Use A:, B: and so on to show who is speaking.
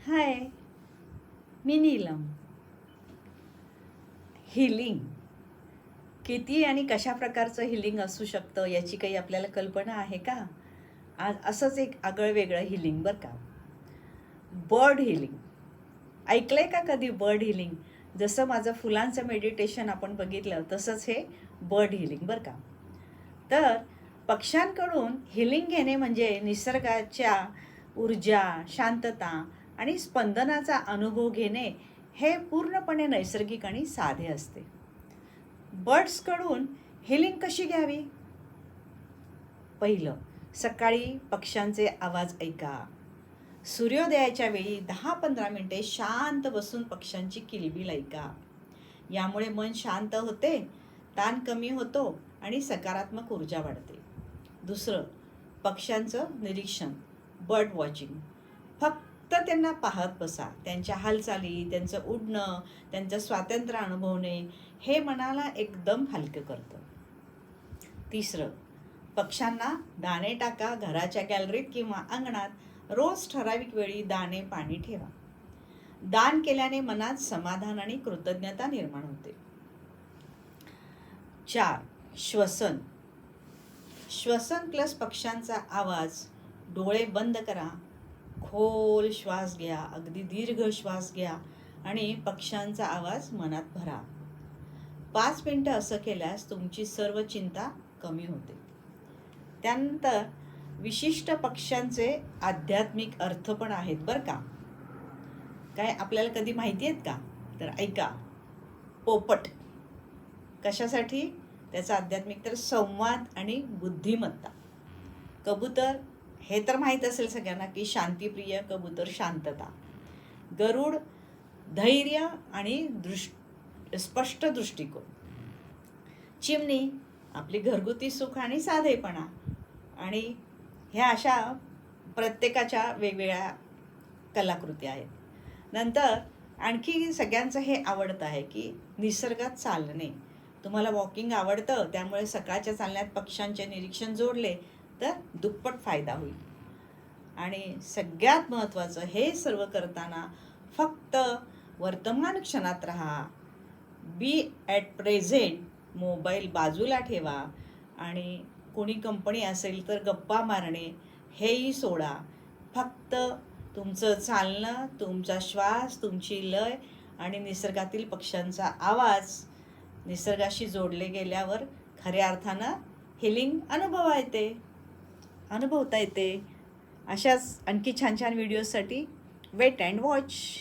A: हाय, मी Neelam. Healing किती आणि कशा प्रकारचं हिलिंग असू शकतं याची काही आपल्याला कल्पना आहे का? आज असंच एक आगळं-वेगळं हिलिंग बरं का. बर्ड हिलिंग ऐकलंय का कधी? बर्ड हिलिंग जसं माझं फुलांचं मेडिटेशन आपण बघितलं तसंच हे बर्ड हिलिंग बरं का. तर पक्ष्यांकडून हिलिंग घेणे म्हणजे निसर्गाच्या ऊर्जा, शांतता आणि स्पंदनाचा अनुभव घेणे हे पूर्णपणे नैसर्गिक आणि साधे असते. बर्ड्सकडून हिलिंग कशी घ्यावी? पहिलं, सकाळी पक्ष्यांचे आवाज ऐका. सूर्योदयाच्या वेळी 10-15 मिनिटे शांत बसून पक्ष्यांची किलबिल ऐका. यामुळे मन शांत होते, ताण कमी होतो आणि सकारात्मक ऊर्जा वाढते. दुसरं, पक्ष्यांचं निरीक्षण, बर्ड वॉचिंग. फक्त त्यांना पाहत बसा. त्यांच्या हालचाली, त्यांचं उडणं, त्यांचं स्वातंत्र्य अनुभवणे हे मनाला एकदम हलकं करतं. तिसरं, पक्ष्यांना दाणे टाका. घराच्या गॅलरीत किंवा अंगणात रोज ठराविक वेळी दाणे पाणी ठेवा. दान केल्याने मनात समाधान आणि कृतज्ञता निर्माण होते. 4. श्वसन. श्वसन प्लस पक्ष्यांचा आवाज. डोळे बंद करा, खोल श्वास घ्या, अगदी दीर्घ श्वास घ्या आणि पक्ष्यांचा आवाज मनात भरा. 5 मिनिटं असं केल्यास तुमची सर्व चिंता कमी होते. त्यानंतर विशिष्ट पक्ष्यांचे आध्यात्मिक अर्थ पण आहेत बरं का. काय आपल्याला कधी माहिती आहेत का? तर ऐका. पोपट कशासाठी? त्याचा आध्यात्मिक तर संवाद आणि बुद्धिमत्ता. कबूतर हे तर माहीत असेल सगळ्यांना की शांतिप्रिय, कबूतर शांतता. गरुड धैर्य आणि स्पष्ट दृष्टिकोन. चिमणी आपली घरगुती सुख आणि साधेपणा. आणि ह्या अशा प्रत्येकाच्या वेगवेगळ्या कलाकृती आहेत. नंतर आणखी सगळ्यांचं हे आवडतं आहे की निसर्गात चालणे. तुम्हाला वॉकिंग आवडतं, त्यामुळे सकाळच्या चालण्यात पक्ष्यांचे निरीक्षण जोडले तर दुप्पट फायदा होईल. आणि सगळ्यात महत्त्वाचं, हे सर्व करताना फक्त वर्तमान क्षणात राहा. Be at present. मोबाईल बाजूला ठेवा आणि कोणी कंपनी असेल तर गप्पा मारणे हेही सोडा. फक्त तुमचं चालणं, तुमचा श्वास, तुमची लय आणि निसर्गातील पक्ष्यांचा आवाज निसर्गाशी जोडले गेल्यावर खऱ्या अर्थानं हिलिंग अनुभवता येते. अशाच आणखी छान छान व्हिडिओसाठी वेट अँड वॉच.